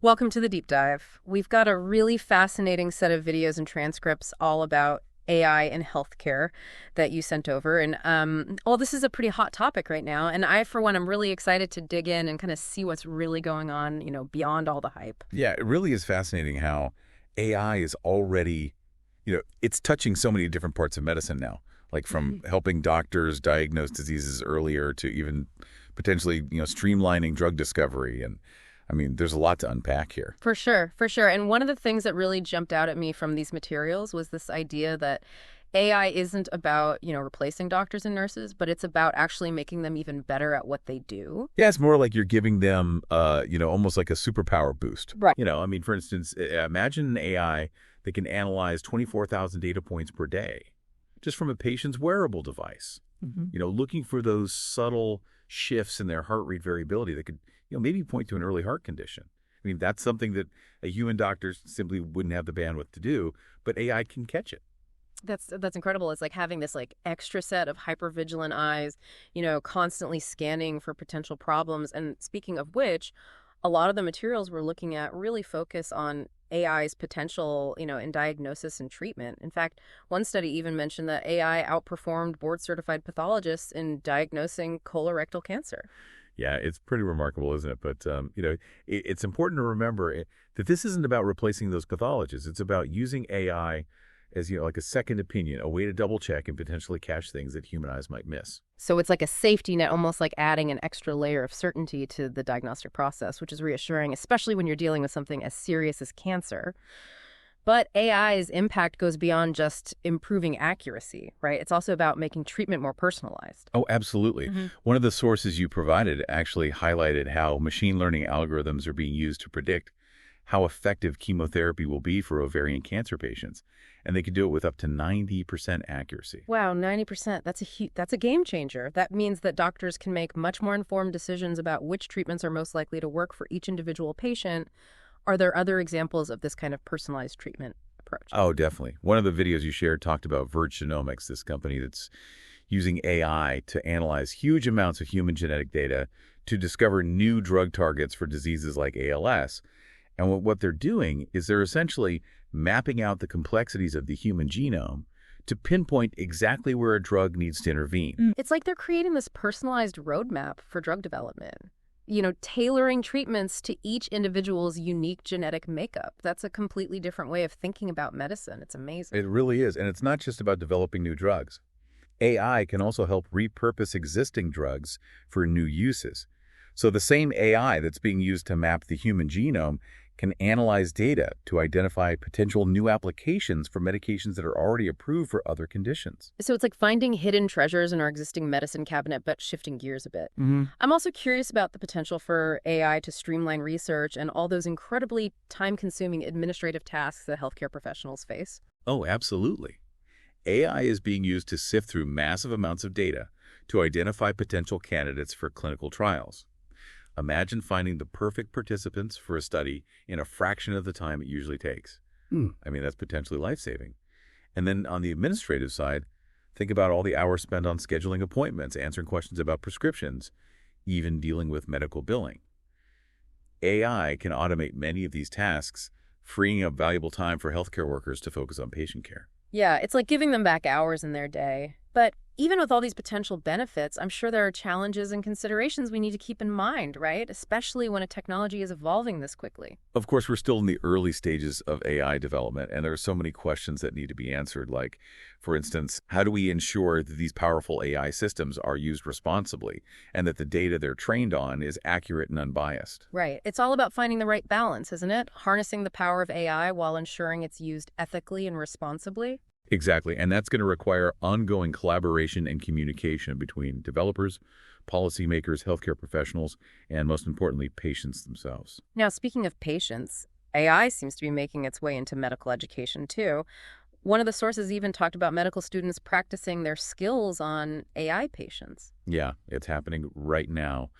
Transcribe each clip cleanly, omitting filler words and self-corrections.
Welcome to the deep dive. We've got a really fascinating set of videos and transcripts all about AI in healthcare that you sent over. And well, this is a pretty hot topic right now. And I, for one, am really excited to dig in and kind of see what's really going on, beyond all the hype. Yeah, it really is fascinating how AI is already, it's touching so many different parts of medicine now, like from helping doctors diagnose diseases earlier to even potentially, streamlining drug discovery. And I mean, there's a lot to unpack here. For sure, for sure. And one of the things that really jumped out at me from these materials was this idea that AI isn't about, replacing doctors and nurses, but it's about actually making them even better at what they do. Yeah, it's more like you're giving them, almost like a superpower boost. Right. I mean, for instance, imagine an AI that can analyze 24,000 data points per day just from a patient's wearable device. Looking for those subtle shifts in their heart rate variability that could, maybe point to an early heart condition. I mean, that's something that a human doctor simply wouldn't have the bandwidth to do, but AI can catch it. That's incredible. It's like having this extra set of hypervigilant eyes, constantly scanning for potential problems. And speaking of which, a lot of the materials we're looking at really focus on AI's potential, in diagnosis and treatment. In fact, one study even mentioned that AI outperformed board-certified pathologists in diagnosing colorectal cancer. Yeah, it's pretty remarkable, isn't it? But, it's important to remember that this isn't about replacing those pathologists. It's about using AI as, like a second opinion, a way to double check and potentially catch things that human eyes might miss. So it's like a safety net, almost like adding an extra layer of certainty to the diagnostic process, which is reassuring, especially when you're dealing with something as serious as cancer. But AI's impact goes beyond just improving accuracy, right? It's also about making treatment more personalized. Oh, absolutely. One of the sources you provided actually highlighted how machine learning algorithms are being used to predict how effective chemotherapy will be for ovarian cancer patients. And they can do it with up to 90% accuracy. Wow, 90%. That's a game changer. That means that doctors can make much more informed decisions about which treatments are most likely to work for each individual patient. Are there other examples of this kind of personalized treatment approach? Oh, definitely. One of the videos you shared talked about Verge Genomics, this company that's using AI to analyze huge amounts of human genetic data to discover new drug targets for diseases like ALS. And what they're doing is they're essentially mapping out the complexities of the human genome to pinpoint exactly where a drug needs to intervene. It's like they're creating this personalized roadmap for drug development, tailoring treatments to each individual's unique genetic makeup. That's a completely different way of thinking about medicine. It's amazing. It really is. And it's not just about developing new drugs. AI can also help repurpose existing drugs for new uses. So the same AI that's being used to map the human genome can analyze data to identify potential new applications for medications that are already approved for other conditions. So it's like finding hidden treasures in our existing medicine cabinet, but shifting gears a bit. I'm also curious about the potential for AI to streamline research and all those incredibly time-consuming administrative tasks that healthcare professionals face. Oh, absolutely. AI is being used to sift through massive amounts of data to identify potential candidates for clinical trials. Imagine finding the perfect participants for a study in a fraction of the time it usually takes. I mean, that's potentially life-saving. And then on the administrative side, think about all the hours spent on scheduling appointments, answering questions about prescriptions, even dealing with medical billing. AI can automate many of these tasks, freeing up valuable time for healthcare workers to focus on patient care. Yeah, it's like giving them back hours in their day. But even with all these potential benefits, I'm sure there are challenges and considerations we need to keep in mind, right? Especially when a technology is evolving this quickly. Of course, we're still in the early stages of AI development, and there are so many questions that need to be answered. Like, for instance, how do we ensure that these powerful AI systems are used responsibly and that the data they're trained on is accurate and unbiased? Right. It's all about finding the right balance, isn't it? Harnessing the power of AI while ensuring it's used ethically and responsibly. Exactly, and that's going to require ongoing collaboration and communication between developers, policymakers, healthcare professionals, and most importantly, patients themselves. Now, speaking of patients, AI seems to be making its way into medical education, too. One of the sources even talked about medical students practicing their skills on AI patients. Yeah, it's happening right now.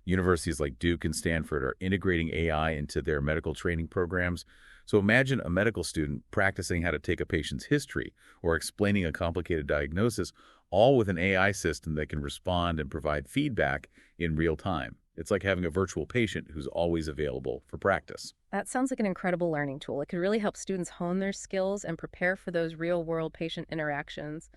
Universities like Duke and Stanford are integrating AI into their medical training programs. So imagine a medical student practicing how to take a patient's history or explaining a complicated diagnosis, all with an AI system that can respond and provide feedback in real time. It's like having a virtual patient who's always available for practice. That sounds like an incredible learning tool. It could really help students hone their skills and prepare for those real-world patient interactions.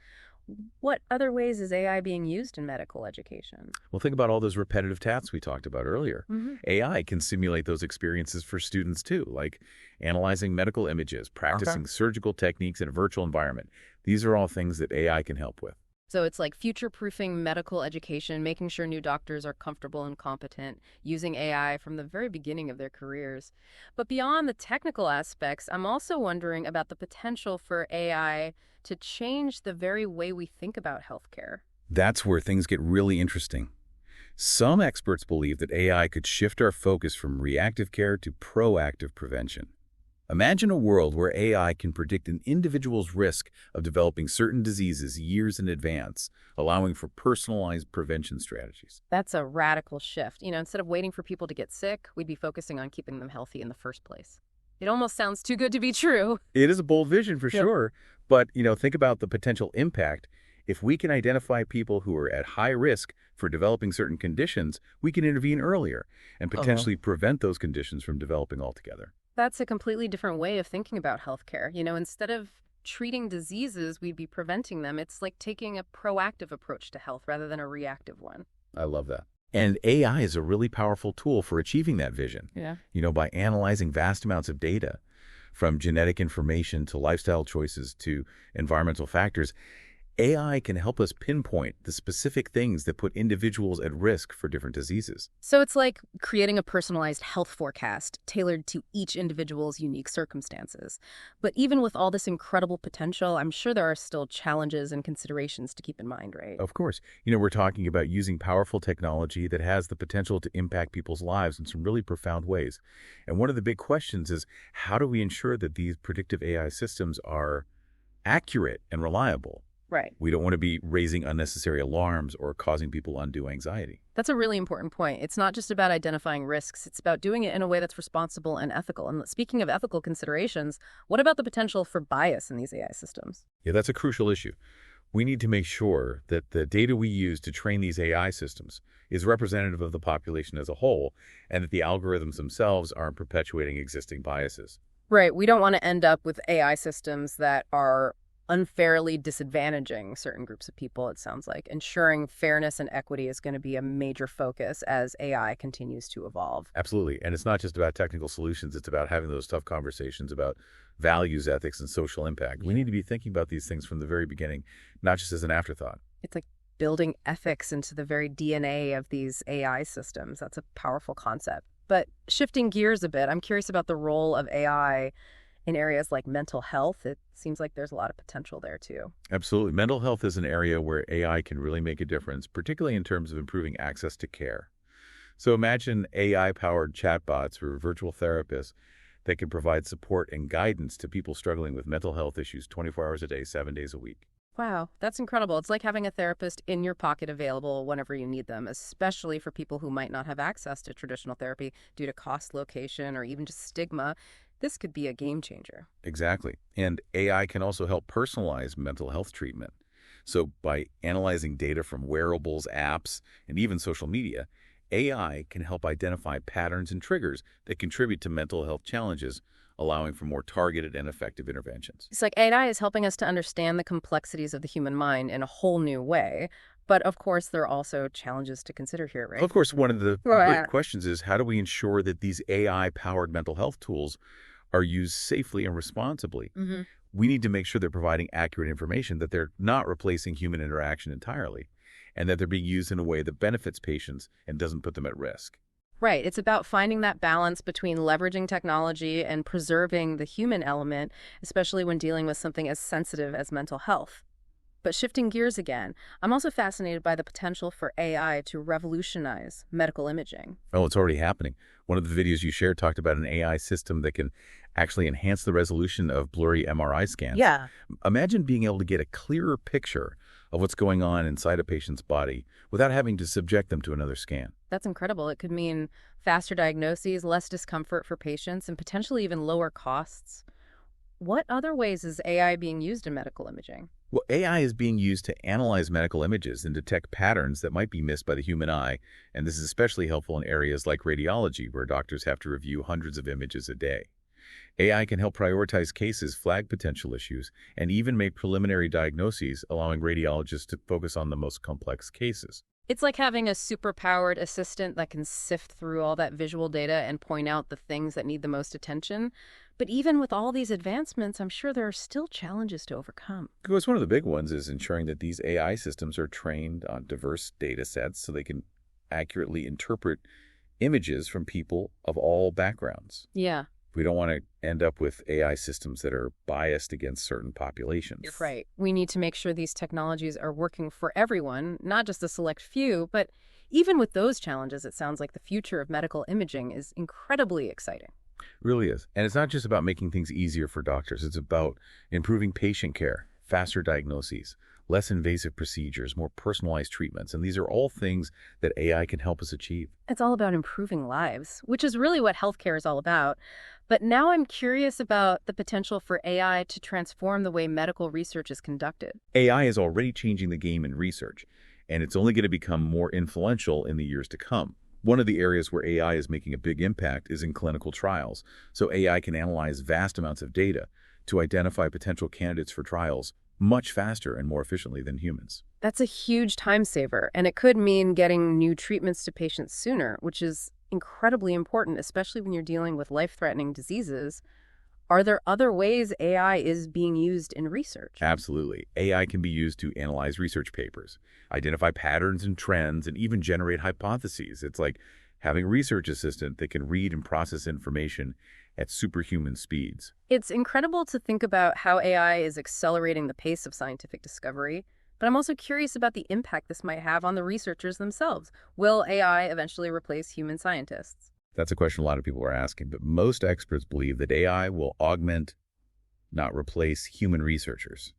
What other ways is AI being used in medical education? Well, think about all those repetitive tasks we talked about earlier. Hmm. AI can simulate those experiences for students too, like analyzing medical images, practicing surgical techniques in a virtual environment. These are all things that AI can help with. So it's like future-proofing medical education, making sure new doctors are comfortable and competent, using AI from the very beginning of their careers. But beyond the technical aspects, I'm also wondering about the potential for AI to change the very way we think about healthcare. That's where things get really interesting. Some experts believe that AI could shift our focus from reactive care to proactive prevention. Imagine a world where AI can predict an individual's risk of developing certain diseases years in advance, allowing for personalized prevention strategies. That's a radical shift. Instead of waiting for people to get sick, we'd be focusing on keeping them healthy in the first place. It almost sounds too good to be true. It is a bold vision for Yep. sure, but think about the potential impact. If we can identify people who are at high risk for developing certain conditions, we can intervene earlier and potentially prevent those conditions from developing altogether. That's a completely different way of thinking about healthcare. Instead of treating diseases, we'd be preventing them. It's like taking a proactive approach to health rather than a reactive one. I love that. And AI is a really powerful tool for achieving that vision. Yeah. By analyzing vast amounts of data, from genetic information to lifestyle choices to environmental factors, AI can help us pinpoint the specific things that put individuals at risk for different diseases. So it's like creating a personalized health forecast tailored to each individual's unique circumstances. But even with all this incredible potential, I'm sure there are still challenges and considerations to keep in mind, right? Of course, we're talking about using powerful technology that has the potential to impact people's lives in some really profound ways. And one of the big questions is, how do we ensure that these predictive AI systems are accurate and reliable? Right. We don't want to be raising unnecessary alarms or causing people undue anxiety. That's a really important point. It's not just about identifying risks. It's about doing it in a way that's responsible and ethical. And speaking of ethical considerations, what about the potential for bias in these AI systems? Yeah, that's a crucial issue. We need to make sure that the data we use to train these AI systems is representative of the population as a whole, and that the algorithms themselves aren't perpetuating existing biases. Right. We don't want to end up with AI systems that are unfairly disadvantaging certain groups of people, it sounds like. Ensuring fairness and equity is going to be a major focus as AI continues to evolve. Absolutely. And it's not just about technical solutions. It's about having those tough conversations about values, ethics, and social impact. We need to be thinking about these things from the very beginning, not just as an afterthought. It's like building ethics into the very DNA of these AI systems. That's a powerful concept. But shifting gears a bit, I'm curious about the role of AI in areas like mental health. It seems like there's a lot of potential there too. Absolutely. Mental health is an area where AI can really make a difference, particularly in terms of improving access to care. So imagine AI-powered chatbots or virtual therapists that can provide support and guidance to people struggling with mental health issues 24 hours a day, 7 days a week. Wow, that's incredible. It's like having a therapist in your pocket available whenever you need them, especially for people who might not have access to traditional therapy due to cost, location, or even just stigma. This could be a game changer. Exactly. And AI can also help personalize mental health treatment. So by analyzing data from wearables, apps, and even social media, AI can help identify patterns and triggers that contribute to mental health challenges, allowing for more targeted and effective interventions. It's like AI is helping us to understand the complexities of the human mind in a whole new way. But of course, there are also challenges to consider here, right? Of course, one of the Right. big questions is, how do we ensure that these AI-powered mental health tools are used safely and responsibly? Mm-hmm. We need to make sure they're providing accurate information, that they're not replacing human interaction entirely, and that they're being used in a way that benefits patients and doesn't put them at risk. Right. It's about finding that balance between leveraging technology and preserving the human element, especially when dealing with something as sensitive as mental health. But shifting gears again, I'm also fascinated by the potential for AI to revolutionize medical imaging. Oh, it's already happening. One of the videos you shared talked about an AI system that can actually enhance the resolution of blurry MRI scans. Yeah. Imagine being able to get a clearer picture of what's going on inside a patient's body without having to subject them to another scan. That's incredible. It could mean faster diagnoses, less discomfort for patients, and potentially even lower costs. What other ways is AI being used in medical imaging? Well, AI is being used to analyze medical images and detect patterns that might be missed by the human eye, and this is especially helpful in areas like radiology, where doctors have to review hundreds of images a day. AI can help prioritize cases, flag potential issues, and even make preliminary diagnoses, allowing radiologists to focus on the most complex cases. It's like having a superpowered assistant that can sift through all that visual data and point out the things that need the most attention. But even with all these advancements, I'm sure there are still challenges to overcome. Of course, one of the big ones is ensuring that these AI systems are trained on diverse data sets so they can accurately interpret images from people of all backgrounds. Yeah, We don't want to end up with AI systems that are biased against certain populations. you're right. We need to make sure these technologies are working for everyone, not just a select few. But even with those challenges, it sounds like the future of medical imaging is incredibly exciting. Really is. And it's not just about making things easier for doctors. It's about improving patient care, faster diagnoses, less invasive procedures, more personalized treatments. And these are all things that AI can help us achieve. It's all about improving lives, which is really what healthcare is all about. But now I'm curious about the potential for AI to transform the way medical research is conducted. AI is already changing the game in research, and it's only going to become more influential in the years to come. One of the areas where AI is making a big impact is in clinical trials. So AI can analyze vast amounts of data to identify potential candidates for trials much faster and more efficiently than humans. That's a huge time saver, and it could mean getting new treatments to patients sooner, which is incredibly important, especially when you're dealing with life-threatening diseases. Are there other ways AI is being used in research? Absolutely. AI can be used to analyze research papers, identify patterns and trends, and even generate hypotheses. It's like having a research assistant that can read and process information at superhuman speeds. It's incredible to think about how AI is accelerating the pace of scientific discovery, but I'm also curious about the impact this might have on the researchers themselves. Will AI eventually replace human scientists? That's a question a lot of people are asking, but most experts believe that AI will augment, not replace, human researchers.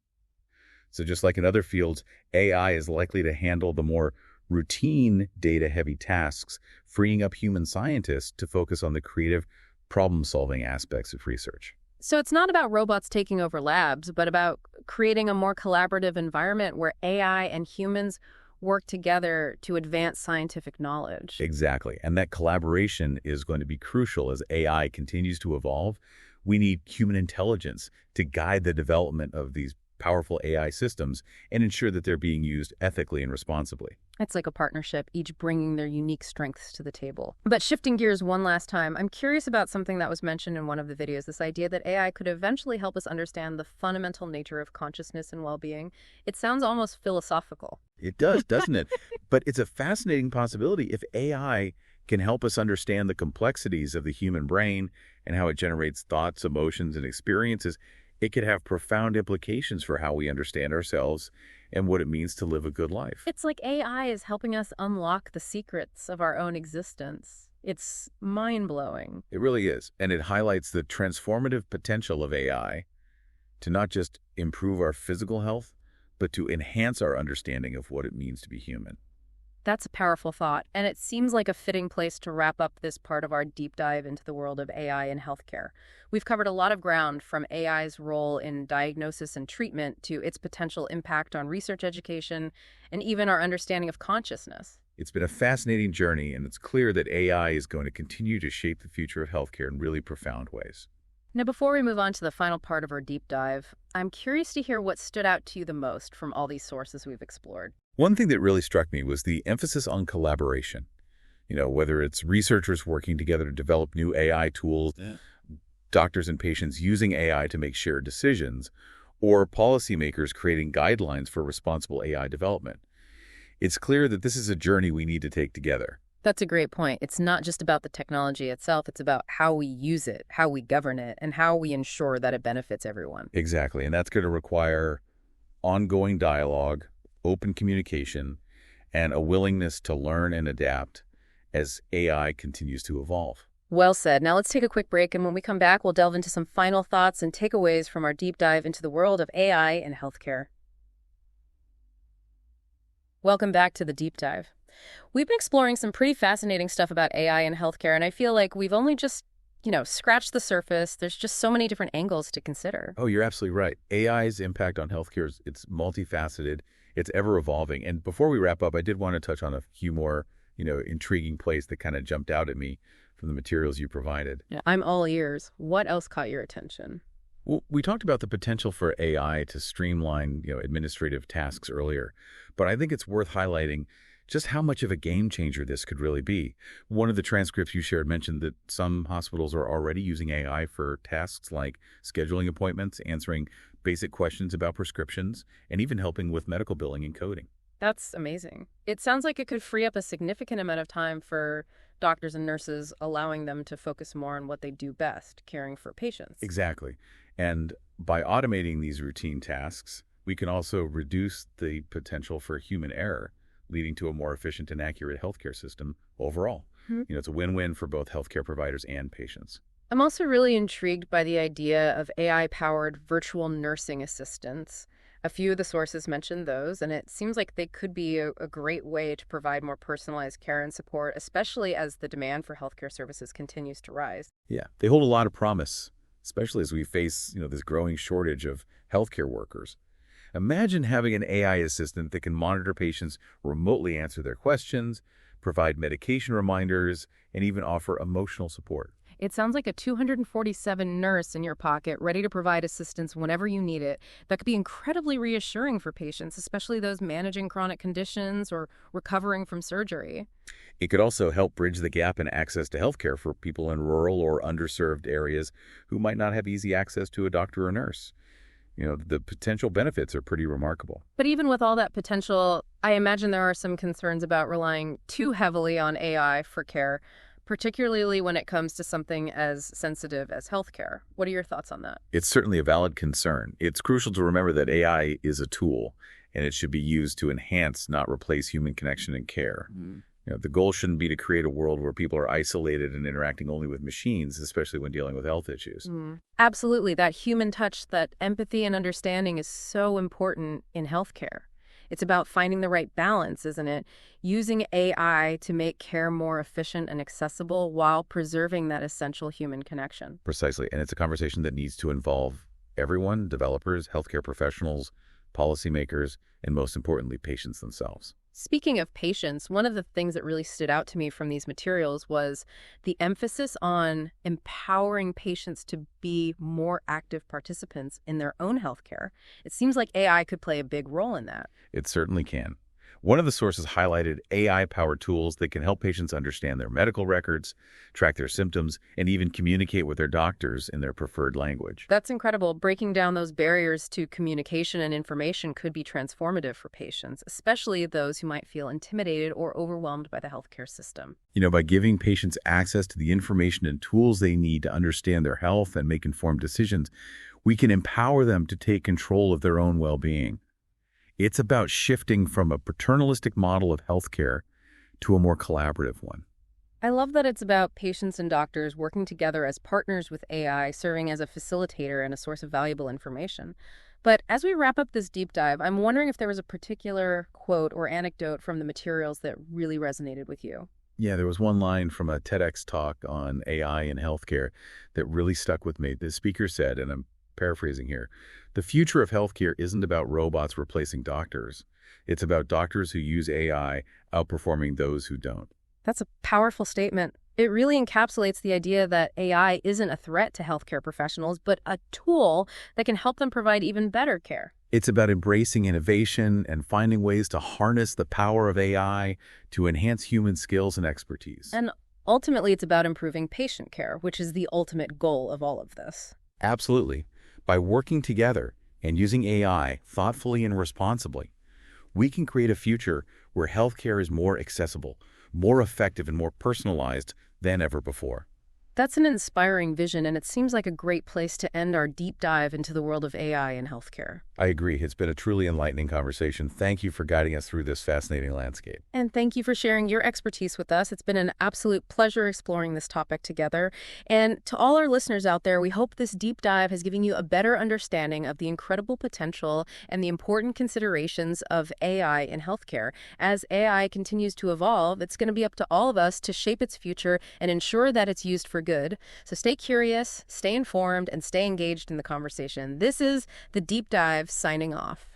So just like in other fields, AI is likely to handle the more routine data-heavy tasks, freeing up human scientists to focus on the creative, problem-solving aspects of research. So it's not about robots taking over labs, but about creating a more collaborative environment where AI and humans work together to advance scientific knowledge. Exactly. And that collaboration is going to be crucial as AI continues to evolve. We need human intelligence to guide the development of these powerful AI systems and ensure that they're being used ethically and responsibly. It's like a partnership, each bringing their unique strengths to the table. But shifting gears one last time, I'm curious about something that was mentioned in one of the videos, this idea that AI could eventually help us understand the fundamental nature of consciousness and well-being. It sounds almost philosophical. It does, doesn't it? But it's a fascinating possibility if AI can help us understand the complexities of the human brain and how it generates thoughts, emotions, and experiences. It could have profound implications for how we understand ourselves and what it means to live a good life. It's like AI is helping us unlock the secrets of our own existence. It's mind-blowing. It really is. And it highlights the transformative potential of AI to not just improve our physical health, but to enhance our understanding of what it means to be human. That's a powerful thought, and it seems like a fitting place to wrap up this part of our deep dive into the world of AI in healthcare. We've covered a lot of ground, from AI's role in diagnosis and treatment to its potential impact on research education and even our understanding of consciousness. It's been a fascinating journey, and it's clear that AI is going to continue to shape the future of healthcare in really profound ways. Now, before we move on to the final part of our deep dive, I'm curious to hear what stood out to you the most from all these sources we've explored. One thing that really struck me was the emphasis on collaboration. Whether it's researchers working together to develop new AI tools, doctors and patients using AI to make shared decisions, or policymakers creating guidelines for responsible AI development. It's clear that this is a journey we need to take together. That's a great point. It's not just about the technology itself, it's about how we use it, how we govern it, and how we ensure that it benefits everyone. Exactly, and that's going to require ongoing dialogue, open communication, and a willingness to learn and adapt as AI continues to evolve. Well said. Now let's take a quick break, and when we come back, we'll delve into some final thoughts and takeaways from our deep dive into the world of AI in healthcare. Welcome back to the deep dive. We've been exploring some pretty fascinating stuff about AI in healthcare, and I feel like we've only just scratch the surface. There's just so many different angles to consider. Oh, you're absolutely right. AI's impact on healthcare is it's multifaceted, it's ever evolving. And before we wrap up, I did want to touch on a few more, intriguing plays that kind of jumped out at me from the materials you provided. Yeah. I'm all ears. What else caught your attention? Well, we talked about the potential for AI to streamline, administrative tasks earlier, but I think it's worth highlighting just how much of a game changer this could really be. One of the transcripts you shared mentioned that some hospitals are already using AI for tasks like scheduling appointments, answering basic questions about prescriptions, and even helping with medical billing and coding. That's amazing. It sounds like it could free up a significant amount of time for doctors and nurses, allowing them to focus more on what they do best, caring for patients. Exactly. And by automating these routine tasks, we can also reduce the potential for human error, leading to a more efficient and accurate healthcare system overall. It's a win-win for both healthcare providers and patients. I'm also really intrigued by the idea of AI-powered virtual nursing assistants. A few of the sources mentioned those, and it seems like they could be a great way to provide more personalized care and support, especially as the demand for healthcare services continues to rise. Yeah, they hold a lot of promise, especially as we face, this growing shortage of healthcare workers. Imagine having an AI assistant that can monitor patients, remotely answer their questions, provide medication reminders, and even offer emotional support. It sounds like a 247 nurse in your pocket, ready to provide assistance whenever you need it. That could be incredibly reassuring for patients, especially those managing chronic conditions or recovering from surgery. It could also help bridge the gap in access to healthcare for people in rural or underserved areas who might not have easy access to a doctor or nurse. The potential benefits are pretty remarkable. But even with all that potential, I imagine there are some concerns about relying too heavily on AI for care, particularly when it comes to something as sensitive as healthcare. What are your thoughts on that? It's certainly a valid concern. It's crucial to remember that AI is a tool, and it should be used to enhance, not replace human connection and care. The goal shouldn't be to create a world where people are isolated and interacting only with machines, especially when dealing with health issues. Absolutely. That human touch, that empathy and understanding is so important in healthcare. It's about finding the right balance, isn't it? Using AI to make care more efficient and accessible while preserving that essential human connection. Precisely. And it's a conversation that needs to involve everyone, developers, healthcare professionals, policymakers, and most importantly, patients themselves. Speaking of patients, one of the things that really stood out to me from these materials was the emphasis on empowering patients to be more active participants in their own healthcare. It seems like AI could play a big role in that. It certainly can. One of the sources highlighted AI-powered tools that can help patients understand their medical records, track their symptoms, and even communicate with their doctors in their preferred language. That's incredible. Breaking down those barriers to communication and information could be transformative for patients, especially those who might feel intimidated or overwhelmed by the healthcare system. By giving patients access to the information and tools they need to understand their health and make informed decisions, we can empower them to take control of their own well-being. It's about shifting from a paternalistic model of healthcare to a more collaborative one. I love that it's about patients and doctors working together as partners with AI, serving as a facilitator and a source of valuable information. But as we wrap up this deep dive, I'm wondering if there was a particular quote or anecdote from the materials that really resonated with you. Yeah, there was one line from a TEDx talk on AI in healthcare that really stuck with me. The speaker said, and I'm paraphrasing here, "The future of healthcare isn't about robots replacing doctors. It's about doctors who use AI outperforming those who don't." That's a powerful statement. It really encapsulates the idea that AI isn't a threat to healthcare professionals, but a tool that can help them provide even better care. It's about embracing innovation and finding ways to harness the power of AI to enhance human skills and expertise. And ultimately, it's about improving patient care, which is the ultimate goal of all of this. Absolutely. By working together and using AI thoughtfully and responsibly, we can create a future where healthcare is more accessible, more effective, and more personalized than ever before. That's an inspiring vision, and it seems like a great place to end our deep dive into the world of AI in healthcare. I agree. It's been a truly enlightening conversation. Thank you for guiding us through this fascinating landscape. And thank you for sharing your expertise with us. It's been an absolute pleasure exploring this topic together. And to all our listeners out there, we hope this deep dive has given you a better understanding of the incredible potential and the important considerations of AI in healthcare. As AI continues to evolve, it's going to be up to all of us to shape its future and ensure that it's used for good. So stay curious, stay informed, and stay engaged in the conversation. This is The Deep Dive signing off.